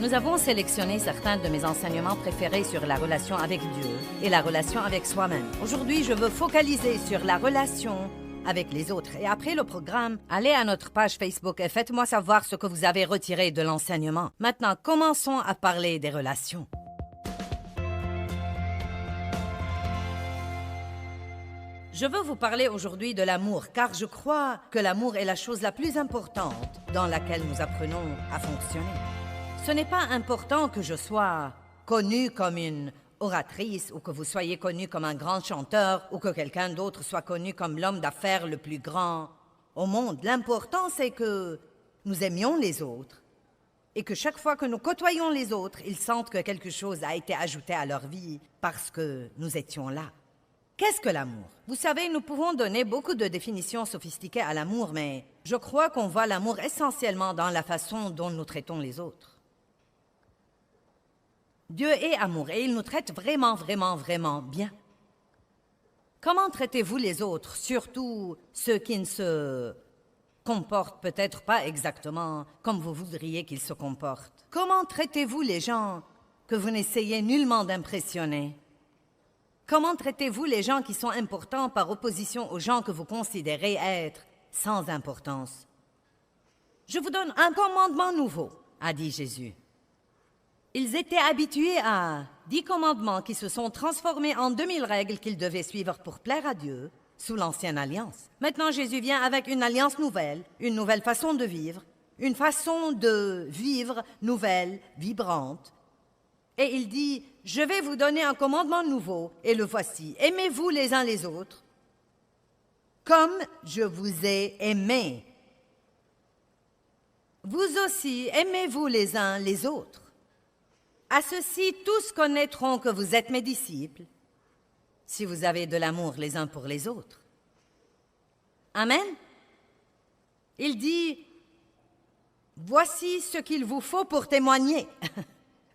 Nous avons sélectionné certains de mes enseignements préférés sur la relation avec Dieu et la relation avec soi-même. Aujourd'hui, je veux focaliser sur la relation avec les autres. Et après le programme, allez à notre page Facebook et faites-moi savoir ce que vous avez retiré de l'enseignement. Maintenant, commençons à parler des relations. Je veux vous parler aujourd'hui de l'amour, car je crois que l'amour est la chose la plus importante dans laquelle nous apprenons à fonctionner. Ce n'est pas important que je sois connue comme une oratrice ou que vous soyez connu comme un grand chanteur ou que quelqu'un d'autre soit connu comme l'homme d'affaires le plus grand au monde. L'important, c'est que nous aimions les autres et que chaque fois que nous côtoyons les autres, ils sentent que quelque chose a été ajouté à leur vie parce que nous étions là. Qu'est-ce que l'amour? Vous savez, nous pouvons donner beaucoup de définitions sophistiquées à l'amour, mais je crois qu'on voit l'amour essentiellement dans la façon dont nous traitons les autres. Dieu est amour et il nous traite vraiment, vraiment, vraiment bien. Comment traitez-vous les autres, surtout ceux qui ne se comportent peut-être pas exactement comme vous voudriez qu'ils se comportent? Comment traitez-vous les gens que vous n'essayez nullement d'impressionner? Comment traitez-vous les gens qui sont importants par opposition aux gens que vous considérez être sans importance? Je vous donne un commandement nouveau, a dit Jésus. Ils étaient habitués à 10 commandements qui se sont transformés en 2000 règles qu'ils devaient suivre pour plaire à Dieu sous l'ancienne alliance. Maintenant, Jésus vient avec une alliance nouvelle, une nouvelle façon de vivre, une façon de vivre nouvelle, vibrante. Et il dit, je vais vous donner un commandement nouveau, et le voici. Aimez-vous les uns les autres, comme je vous ai aimé. Vous aussi, aimez-vous les uns les autres. À ceci, tous connaîtront que vous êtes mes disciples, si vous avez de l'amour les uns pour les autres. Amen. Il dit, voici ce qu'il vous faut pour témoigner.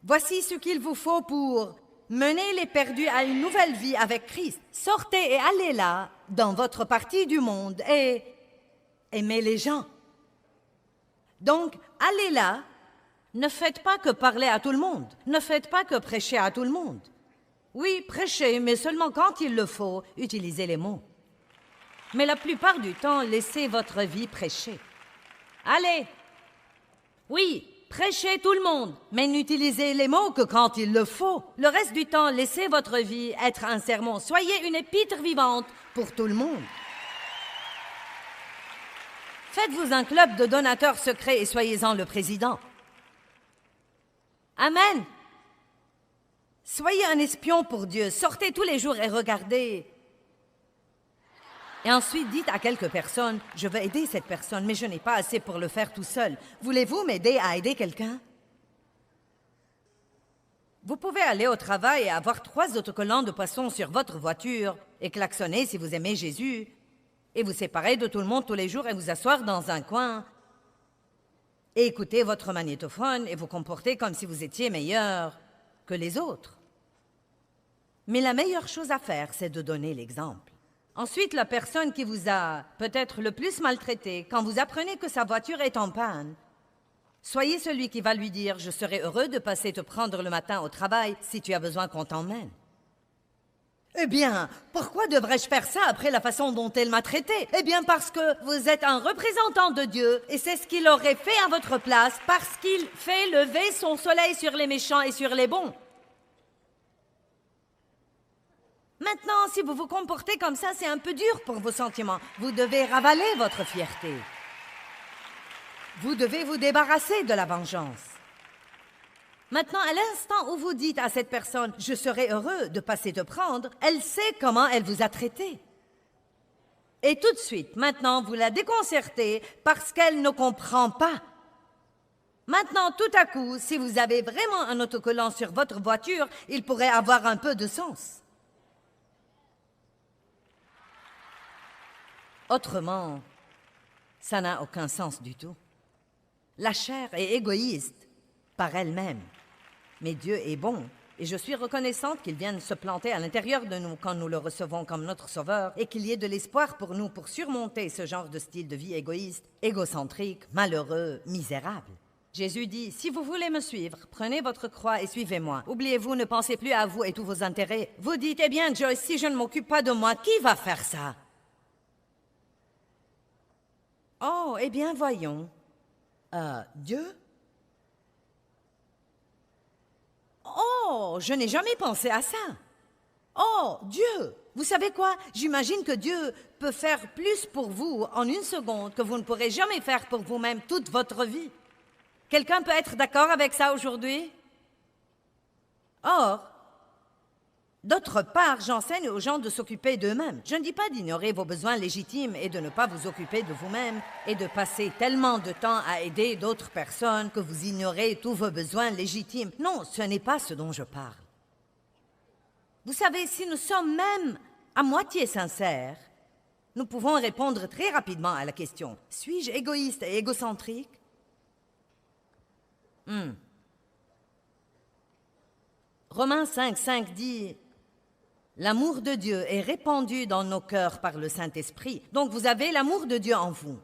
Voici ce qu'il vous faut pour mener les perdus à une nouvelle vie avec Christ. Sortez et allez là, dans votre partie du monde, et aimez les gens. Donc, allez là. Ne faites pas que parler à tout le monde. Ne faites pas que prêcher à tout le monde. Oui, prêchez, mais seulement quand il le faut, utilisez les mots. Mais la plupart du temps, laissez votre vie prêcher. Allez! Oui, prêchez tout le monde, mais n'utilisez les mots que quand il le faut. Le reste du temps, laissez votre vie être un sermon. Soyez une épître vivante pour tout le monde. Faites-vous un club de donateurs secrets et soyez-en le président. Amen. Soyez un espion pour Dieu. Sortez tous les jours et regardez. Et ensuite, dites à quelques personnes, je veux aider cette personne, mais je n'ai pas assez pour le faire tout seul. Voulez-vous m'aider à aider quelqu'un? Vous pouvez aller au travail et avoir 3 autocollants de poissons sur votre voiture et klaxonner si vous aimez Jésus, et vous séparer de tout le monde tous les jours et vous asseoir dans un coin et écoutez votre magnétophone et vous comporter comme si vous étiez meilleur que les autres. Mais la meilleure chose à faire, c'est de donner l'exemple. Ensuite, la personne qui vous a peut-être le plus maltraité, quand vous apprenez que sa voiture est en panne, soyez celui qui va lui dire « Je serai heureux de passer te prendre le matin au travail si tu as besoin qu'on t'emmène. » Eh bien, pourquoi devrais-je faire ça après la façon dont elle m'a traité? Eh bien, parce que vous êtes un représentant de Dieu et c'est ce qu'il aurait fait à votre place parce qu'il fait lever son soleil sur les méchants et sur les bons. Maintenant, si vous vous comportez comme ça, c'est un peu dur pour vos sentiments. Vous devez ravaler votre fierté. Vous devez vous débarrasser de la vengeance. Maintenant, à l'instant où vous dites à cette personne « Je serai heureux de passer te prendre », elle sait comment elle vous a traité. Et tout de suite, maintenant, vous la déconcertez parce qu'elle ne comprend pas. Maintenant, tout à coup, si vous avez vraiment un autocollant sur votre voiture, il pourrait avoir un peu de sens. Autrement, ça n'a aucun sens du tout. La chair est égoïste par elle-même. Mais Dieu est bon, et je suis reconnaissante qu'il vienne se planter à l'intérieur de nous quand nous le recevons comme notre sauveur et qu'il y ait de l'espoir pour nous pour surmonter ce genre de style de vie égoïste, égocentrique, malheureux, misérable. Jésus dit, si vous voulez me suivre, prenez votre croix et suivez-moi. Oubliez-vous, ne pensez plus à vous et tous vos intérêts. Vous dites, eh bien, Joyce, si je ne m'occupe pas de moi, qui va faire ça? Oh, eh bien, voyons. Dieu? Oh, je n'ai jamais pensé à ça. Oh, Dieu! Vous savez quoi? J'imagine que Dieu peut faire plus pour vous en une seconde que vous ne pourrez jamais faire pour vous-même toute votre vie. Quelqu'un peut être d'accord avec ça aujourd'hui? Or, d'autre part, j'enseigne aux gens de s'occuper d'eux-mêmes. Je ne dis pas d'ignorer vos besoins légitimes et de ne pas vous occuper de vous-même et de passer tellement de temps à aider d'autres personnes que vous ignorez tous vos besoins légitimes. Non, ce n'est pas ce dont je parle. Vous savez, si nous sommes même à moitié sincères, nous pouvons répondre très rapidement à la question « Suis-je égoïste et égocentrique ?» Romains 5,5 dit « L'amour de Dieu est répandu dans nos cœurs par le Saint-Esprit. » Donc vous avez l'amour de Dieu en vous.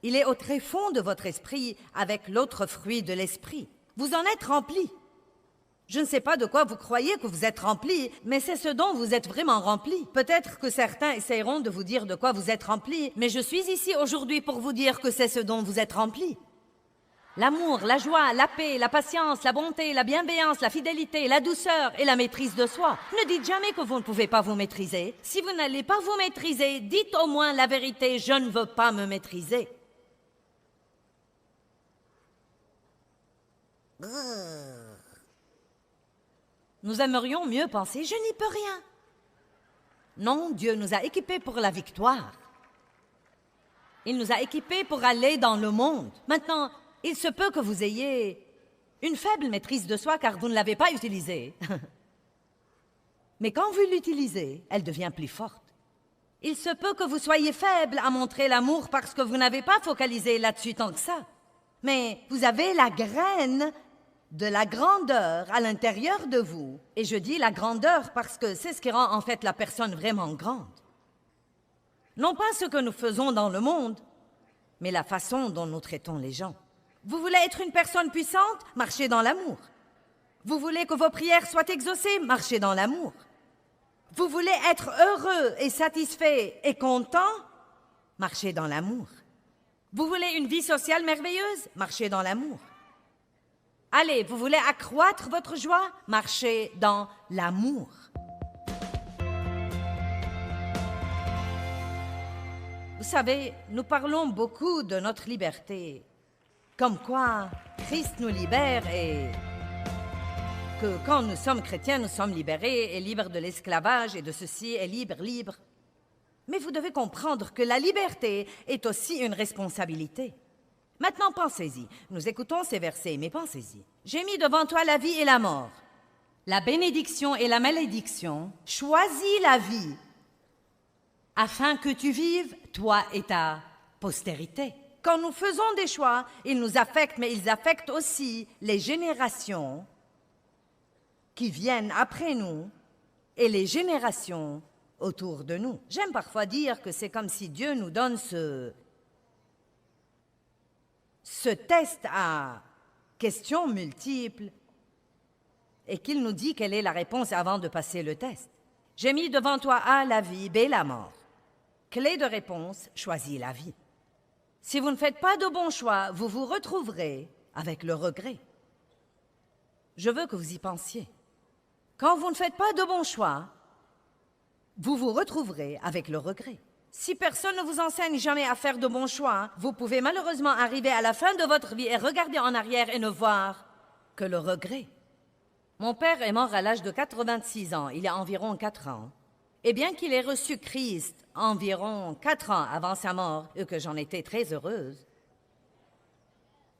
Il est au tréfonds de votre esprit avec l'autre fruit de l'esprit. Vous en êtes rempli. Je ne sais pas de quoi vous croyez que vous êtes rempli, mais c'est ce dont vous êtes vraiment rempli. Peut-être que certains essayeront de vous dire de quoi vous êtes rempli, mais je suis ici aujourd'hui pour vous dire que c'est ce dont vous êtes rempli. L'amour, la joie, la paix, la patience, la bonté, la bienveillance, la fidélité, la douceur et la maîtrise de soi. Ne dites jamais que vous ne pouvez pas vous maîtriser. Si vous n'allez pas vous maîtriser, dites au moins la vérité, je ne veux pas me maîtriser. Nous aimerions mieux penser, je n'y peux rien. Non, Dieu nous a équipés pour la victoire. Il nous a équipés pour aller dans le monde. Maintenant, il se peut que vous ayez une faible maîtrise de soi car vous ne l'avez pas utilisée. Mais quand vous l'utilisez, elle devient plus forte. Il se peut que vous soyez faible à montrer l'amour parce que vous n'avez pas focalisé là-dessus tant que ça. Mais vous avez la graine de la grandeur à l'intérieur de vous. Et je dis la grandeur parce que c'est ce qui rend en fait la personne vraiment grande. Non pas ce que nous faisons dans le monde, mais la façon dont nous traitons les gens. Vous voulez être une personne puissante? Marchez dans l'amour. Vous voulez que vos prières soient exaucées? Marchez dans l'amour. Vous voulez être heureux et satisfait et content? Marchez dans l'amour. Vous voulez une vie sociale merveilleuse? Marchez dans l'amour. Allez, vous voulez accroître votre joie? Marchez dans l'amour. Vous savez, nous parlons beaucoup de notre liberté. Comme quoi, Christ nous libère et que quand nous sommes chrétiens, nous sommes libérés et libres de l'esclavage et de ceci et libre. Mais vous devez comprendre que la liberté est aussi une responsabilité. Maintenant, pensez-y. Nous écoutons ces versets, mais pensez-y. J'ai mis devant toi la vie et la mort, la bénédiction et la malédiction. Choisis la vie, afin que tu vives, toi et ta postérité. Quand nous faisons des choix, ils nous affectent, mais ils affectent aussi les générations qui viennent après nous et les générations autour de nous. J'aime parfois dire que c'est comme si Dieu nous donne ce test à questions multiples et qu'il nous dit quelle est la réponse avant de passer le test. J'ai mis devant toi A, la vie, B, la mort. Clé de réponse, choisis la vie. Si vous ne faites pas de bons choix, vous vous retrouverez avec le regret. Je veux que vous y pensiez. Quand vous ne faites pas de bons choix, vous vous retrouverez avec le regret. Si personne ne vous enseigne jamais à faire de bons choix, vous pouvez malheureusement arriver à la fin de votre vie et regarder en arrière et ne voir que le regret. Mon père est mort à l'âge de 86 ans, il y a environ 4 ans. Et bien qu'il ait reçu Christ environ 4 ans avant sa mort et que j'en étais très heureuse,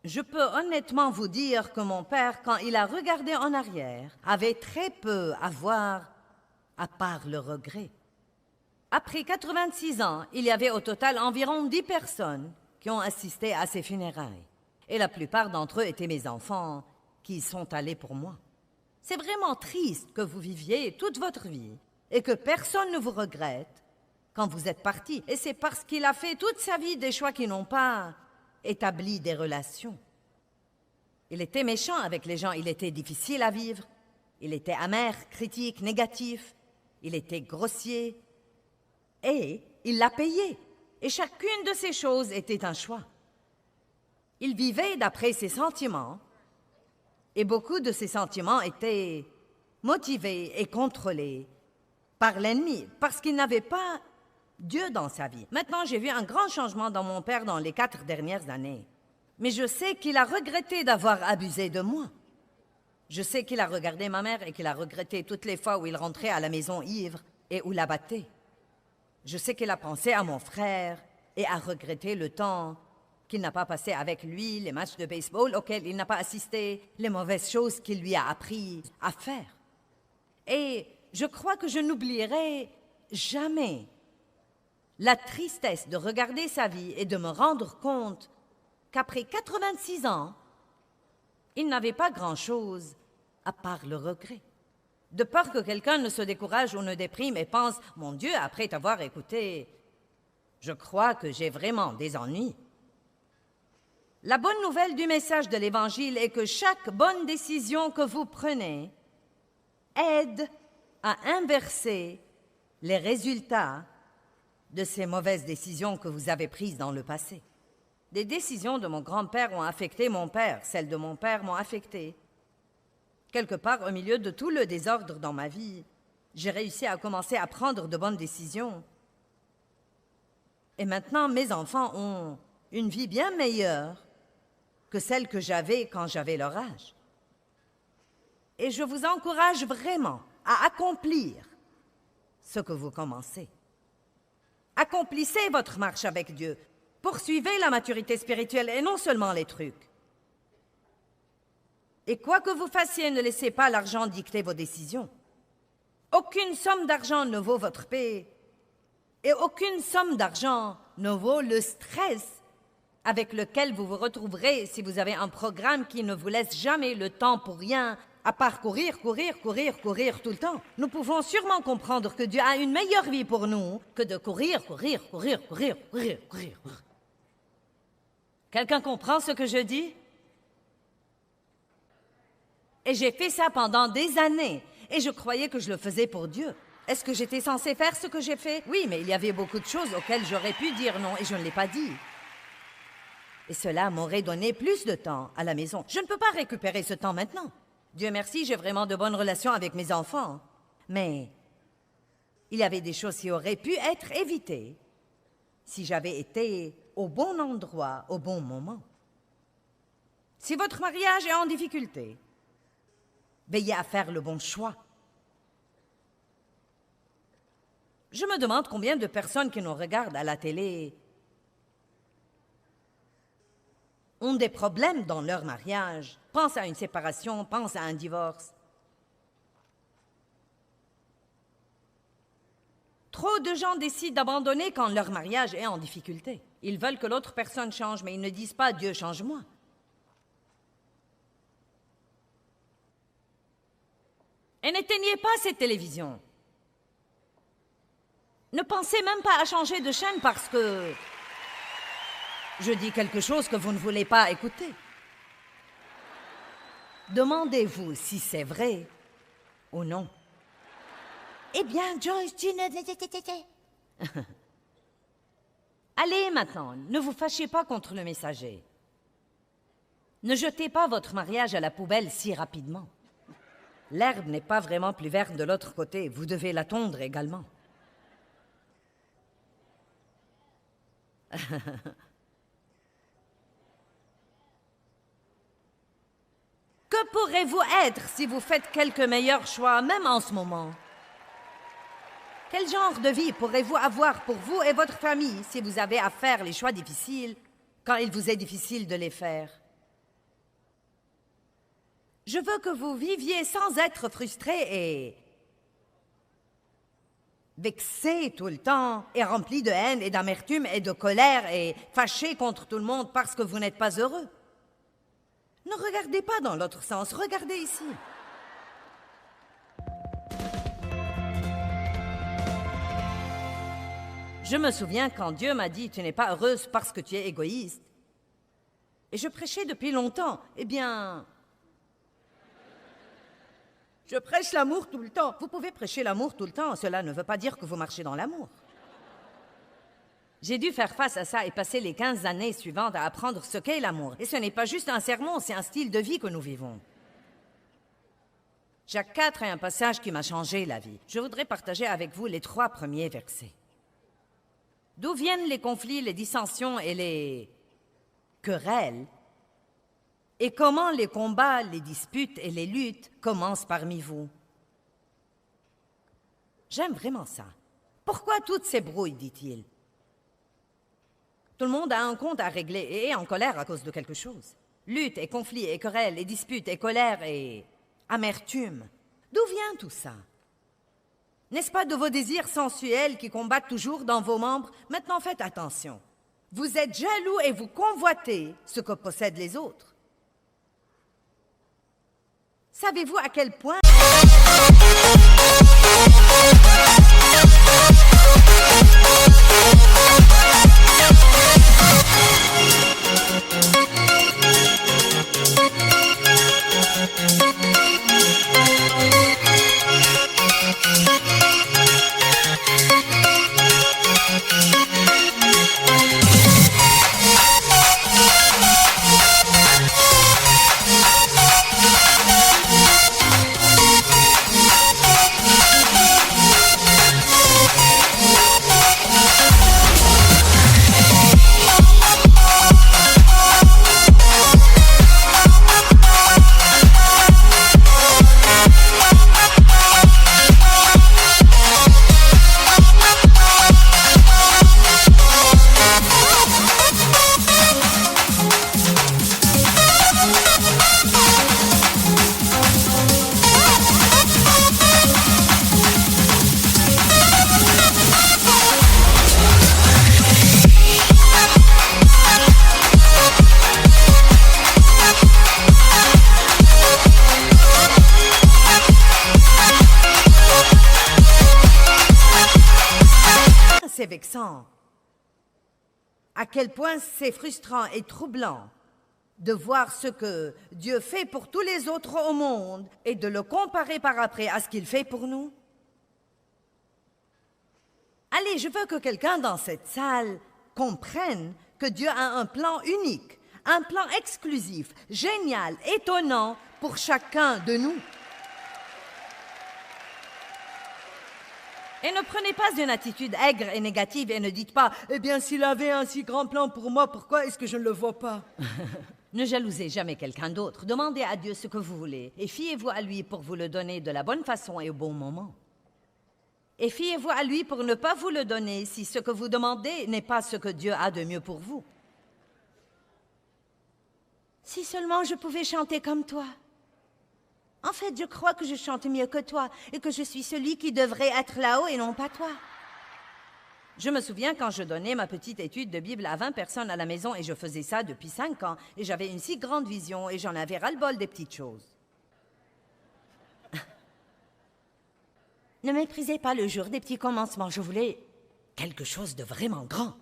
je peux honnêtement vous dire que mon père, quand il a regardé en arrière, avait très peu à voir à part le regret. Après 86 ans, il y avait au total environ 10 personnes qui ont assisté à ses funérailles. Et la plupart d'entre eux étaient mes enfants qui y sont allés pour moi. C'est vraiment triste que vous viviez toute votre vie et que personne ne vous regrette quand vous êtes parti. Et c'est parce qu'il a fait toute sa vie des choix qui n'ont pas établi des relations. Il était méchant avec les gens, il était difficile à vivre, il était amer, critique, négatif, il était grossier, et il l'a payé. Et chacune de ces choses était un choix. Il vivait d'après ses sentiments, et beaucoup de ses sentiments étaient motivés et contrôlés par l'ennemi, parce qu'il n'avait pas Dieu dans sa vie. Maintenant, j'ai vu un grand changement dans mon père dans les 4 dernières années. Mais je sais qu'il a regretté d'avoir abusé de moi. Je sais qu'il a regardé ma mère et qu'il a regretté toutes les fois où il rentrait à la maison ivre et où la battait. Je sais qu'il a pensé à mon frère et a regretté le temps qu'il n'a pas passé avec lui, les matchs de baseball auxquels il n'a pas assisté, les mauvaises choses qu'il lui a appris à faire. Et je crois que je n'oublierai jamais la tristesse de regarder sa vie et de me rendre compte qu'après 86 ans, il n'avait pas grand-chose à part le regret. De peur que quelqu'un ne se décourage ou ne déprime et pense « Mon Dieu, après t'avoir écouté, je crois que j'ai vraiment des ennuis. » La bonne nouvelle du message de l'Évangile est que chaque bonne décision que vous prenez aide à inverser les résultats de ces mauvaises décisions que vous avez prises dans le passé. Des décisions de mon grand-père ont affecté mon père, celles de mon père m'ont affecté. Quelque part au milieu de tout le désordre dans ma vie, j'ai réussi à commencer à prendre de bonnes décisions. Et maintenant, mes enfants ont une vie bien meilleure que celle que j'avais quand j'avais leur âge. Et je vous encourage vraiment à accomplir ce que vous commencez. Accomplissez votre marche avec Dieu. Poursuivez la maturité spirituelle et non seulement les trucs. Et quoi que vous fassiez, ne laissez pas l'argent dicter vos décisions. Aucune somme d'argent ne vaut votre paix. Et aucune somme d'argent ne vaut le stress avec lequel vous vous retrouverez si vous avez un programme qui ne vous laisse jamais le temps pour rien, à part courir tout le temps. Nous pouvons sûrement comprendre que Dieu a une meilleure vie pour nous que de courir. Quelqu'un comprend ce que je dis? Et j'ai fait ça pendant des années, et je croyais que je le faisais pour Dieu. Est-ce que j'étais censée faire ce que j'ai fait? Oui, mais il y avait beaucoup de choses auxquelles j'aurais pu dire non, et je ne l'ai pas dit. Et cela m'aurait donné plus de temps à la maison. Je ne peux pas récupérer ce temps maintenant. Dieu merci, j'ai vraiment de bonnes relations avec mes enfants. Mais il y avait des choses qui auraient pu être évitées si j'avais été au bon endroit, au bon moment. Si votre mariage est en difficulté, veillez à faire le bon choix. Je me demande combien de personnes qui nous regardent à la télé ont des problèmes dans leur mariage, pensent à une séparation, pensent à un divorce. Trop de gens décident d'abandonner quand leur mariage est en difficulté. Ils veulent que l'autre personne change, mais ils ne disent pas « Dieu, change-moi ». Et n'éteignez pas cette télévision. Ne pensez même pas à changer de chaîne parce que je dis quelque chose que vous ne voulez pas écouter. Demandez-vous si c'est vrai ou non. Eh bien, Joyce, tu ne... Allez maintenant, ne vous fâchez pas contre le messager. Ne jetez pas votre mariage à la poubelle si rapidement. L'herbe n'est pas vraiment plus verte de l'autre côté, vous devez la tondre également. Que pourrez-vous être si vous faites quelques meilleurs choix, même en ce moment? Quel genre de vie pourrez-vous avoir pour vous et votre famille si vous avez à faire les choix difficiles quand il vous est difficile de les faire? Je veux que vous viviez sans être frustré et vexé tout le temps et rempli de haine et d'amertume et de colère et fâché contre tout le monde parce que vous n'êtes pas heureux. Ne regardez pas dans l'autre sens, regardez ici. Je me souviens quand Dieu m'a dit « Tu n'es pas heureuse parce que tu es égoïste », Et je prêchais depuis longtemps. Eh bien, je prêche l'amour tout le temps. Vous pouvez prêcher l'amour tout le temps, cela ne veut pas dire que vous marchez dans l'amour. J'ai dû faire face à ça et passer les 15 années suivantes à apprendre ce qu'est l'amour. Et ce n'est pas juste un sermon, c'est un style de vie que nous vivons. Jacques 4 est un passage qui m'a changé la vie. Je voudrais partager avec vous les 3 premiers versets. D'où viennent les conflits, les dissensions et les querelles? Et comment les combats, les disputes et les luttes commencent parmi vous? J'aime vraiment ça. Pourquoi toutes ces brouilles, dit-il? Tout le monde a un compte à régler et est en colère à cause de quelque chose. Lutte et conflits et querelles et disputes et colère et amertume. D'où vient tout ça? N'est-ce pas de vos désirs sensuels qui combattent toujours dans vos membres? Maintenant, faites attention. Vous êtes jaloux et vous convoitez ce que possèdent les autres. Savez-vous à quel point... C'est vexant. À quel point c'est frustrant et troublant de voir ce que Dieu fait pour tous les autres au monde et de le comparer par après à ce qu'il fait pour nous. Allez, je veux que quelqu'un dans cette salle comprenne que Dieu a un plan unique, un plan exclusif, génial, étonnant pour chacun de nous. Et ne prenez pas une attitude aigre et négative et ne dites pas « Eh bien, s'il avait un si grand plan pour moi, pourquoi est-ce que je ne le vois pas ?» Ne jalousez jamais quelqu'un d'autre. Demandez à Dieu ce que vous voulez et fiez-vous à lui pour vous le donner de la bonne façon et au bon moment. Et fiez-vous à lui pour ne pas vous le donner si ce que vous demandez n'est pas ce que Dieu a de mieux pour vous. Si seulement je pouvais chanter comme toi. En fait, je crois que je chante mieux que toi et que je suis celui qui devrait être là-haut et non pas toi. Je me souviens quand je donnais ma petite étude de Bible à 20 personnes à la maison et je faisais ça depuis 5 ans et j'avais une si grande vision et j'en avais ras-le-bol des petites choses. Ne méprisez pas le jour des petits commencements. Je voulais quelque chose de vraiment grand,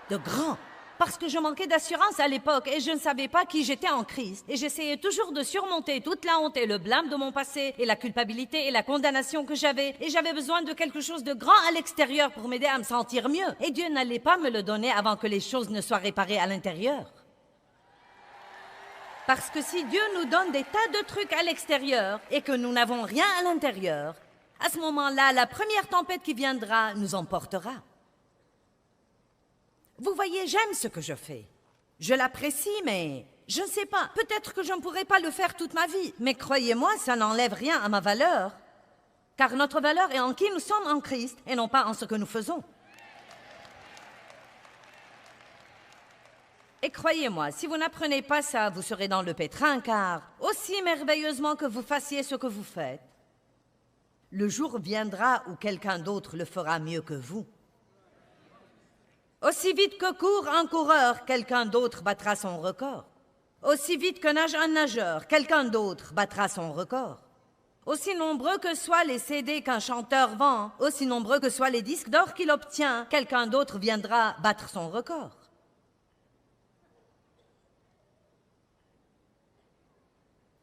de grand. Parce que je manquais d'assurance à l'époque et je ne savais pas qui j'étais en Christ. Et j'essayais toujours de surmonter toute la honte et le blâme de mon passé et la culpabilité et la condamnation que j'avais. Et j'avais besoin de quelque chose de grand à l'extérieur pour m'aider à me sentir mieux. Et Dieu n'allait pas me le donner avant que les choses ne soient réparées à l'intérieur. Parce que si Dieu nous donne des tas de trucs à l'extérieur et que nous n'avons rien à l'intérieur, à ce moment-là, la première tempête qui viendra nous emportera. Vous voyez, j'aime ce que je fais. Je l'apprécie, mais je ne sais pas. Peut-être que je ne pourrai pas le faire toute ma vie. Mais croyez-moi, ça n'enlève rien à ma valeur. Car notre valeur est en qui nous sommes en Christ et non pas en ce que nous faisons. Et croyez-moi, si vous n'apprenez pas ça, vous serez dans le pétrin, car aussi merveilleusement que vous fassiez ce que vous faites, le jour viendra où quelqu'un d'autre le fera mieux que vous. Aussi vite que court un coureur, quelqu'un d'autre battra son record. Aussi vite que nage un nageur, quelqu'un d'autre battra son record. Aussi nombreux que soient les CD qu'un chanteur vend, aussi nombreux que soient les disques d'or qu'il obtient, quelqu'un d'autre viendra battre son record.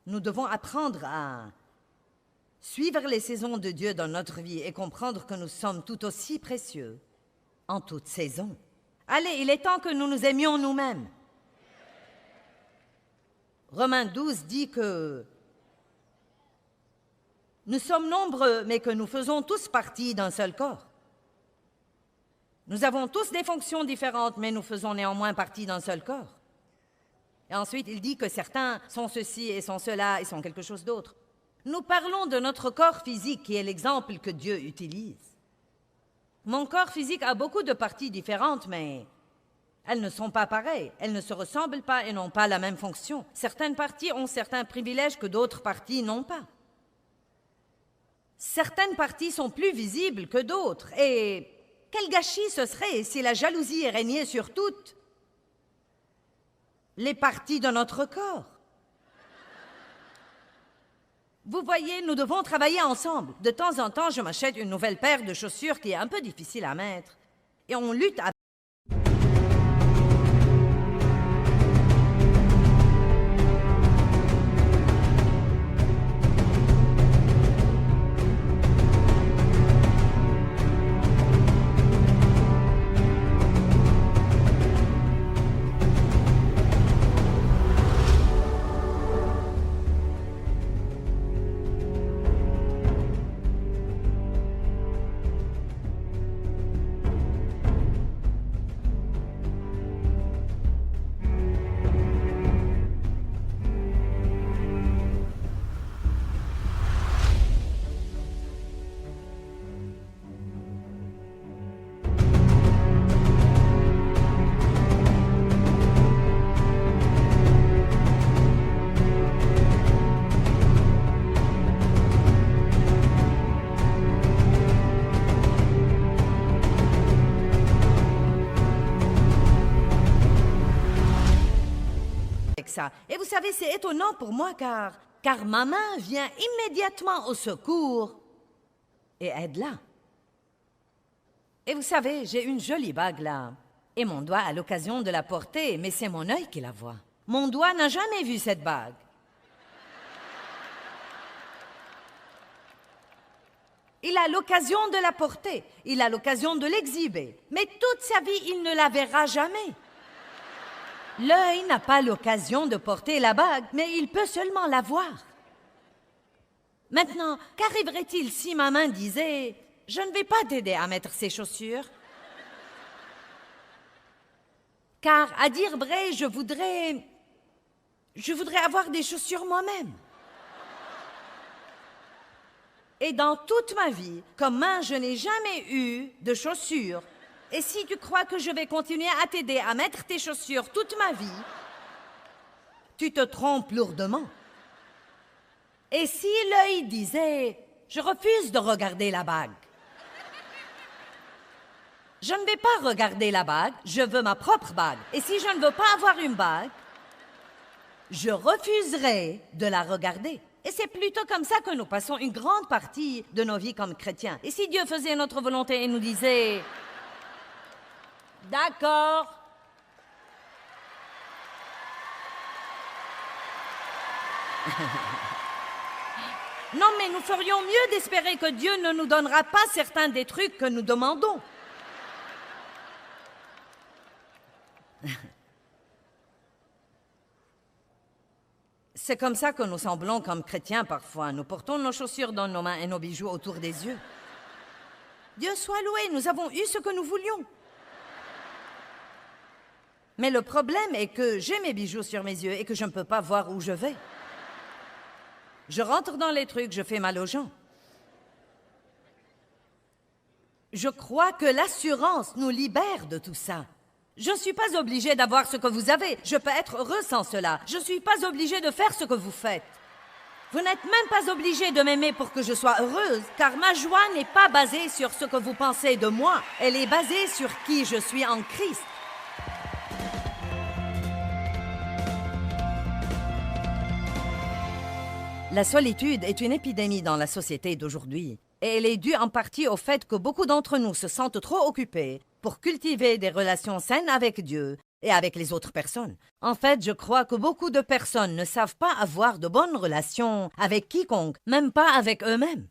Nous devons apprendre à suivre les saisons de Dieu dans notre vie et comprendre que nous sommes tout aussi précieux en toute saison. Allez, il est temps que nous nous aimions nous-mêmes. Romains 12 dit que nous sommes nombreux, mais que nous faisons tous partie d'un seul corps. Nous avons tous des fonctions différentes, mais nous faisons néanmoins partie d'un seul corps. Et ensuite, il dit que certains sont ceci et sont cela et sont quelque chose d'autre. Nous parlons de notre corps physique qui est l'exemple que Dieu utilise. Mon corps physique a beaucoup de parties différentes, mais elles ne sont pas pareilles. Elles ne se ressemblent pas et n'ont pas la même fonction. Certaines parties ont certains privilèges que d'autres parties n'ont pas. Certaines parties sont plus visibles que d'autres. Et quel gâchis ce serait si la jalousie régnait sur toutes les parties de notre corps. Vous voyez, nous devons travailler ensemble. De temps en temps, je m'achète une nouvelle paire de chaussures qui est un peu difficile à mettre. Et on lutte avec... ça. Et vous savez, c'est étonnant pour moi car ma main vient immédiatement au secours et aide là. Et vous savez, j'ai une jolie bague là. Et mon doigt a l'occasion de la porter, mais c'est mon œil qui la voit. Mon doigt n'a jamais vu cette bague. Il a l'occasion de la porter, il a l'occasion de l'exhiber, mais toute sa vie, il ne la verra jamais. L'œil n'a pas l'occasion de porter la bague, mais il peut seulement la voir. Maintenant, qu'arriverait-il si ma main disait « Je ne vais pas t'aider à mettre ces chaussures » ? Car, à dire vrai, je voudrais avoir des chaussures moi-même. Et dans toute ma vie, comme main, je n'ai jamais eu de chaussures. Et si tu crois que je vais continuer à t'aider à mettre tes chaussures toute ma vie, tu te trompes lourdement. Et si l'œil disait « Je refuse de regarder la bague », je ne vais pas regarder la bague, je veux ma propre bague. Et si je ne veux pas avoir une bague, je refuserai de la regarder. Et c'est plutôt comme ça que nous passons une grande partie de nos vies comme chrétiens. Et si Dieu faisait notre volonté et nous disait « D'accord », non, mais nous ferions mieux d'espérer que Dieu ne nous donnera pas certains des trucs que nous demandons. C'est comme ça que nous semblons comme chrétiens parfois. Nous portons nos chaussures dans nos mains et nos bijoux autour des yeux. Dieu soit loué, nous avons eu ce que nous voulions. Mais le problème est que j'ai mes bijoux sur mes yeux et que je ne peux pas voir où je vais. Je rentre dans les trucs, je fais mal aux gens. Je crois que l'assurance nous libère de tout ça. Je ne suis pas obligée d'avoir ce que vous avez. Je peux être heureux sans cela. Je ne suis pas obligée de faire ce que vous faites. Vous n'êtes même pas obligé de m'aimer pour que je sois heureuse, car ma joie n'est pas basée sur ce que vous pensez de moi. Elle est basée sur qui je suis en Christ. La solitude est une épidémie dans la société d'aujourd'hui. Et elle est due en partie au fait que beaucoup d'entre nous se sentent trop occupés pour cultiver des relations saines avec Dieu et avec les autres personnes. En fait, je crois que beaucoup de personnes ne savent pas avoir de bonnes relations avec quiconque, même pas avec eux-mêmes.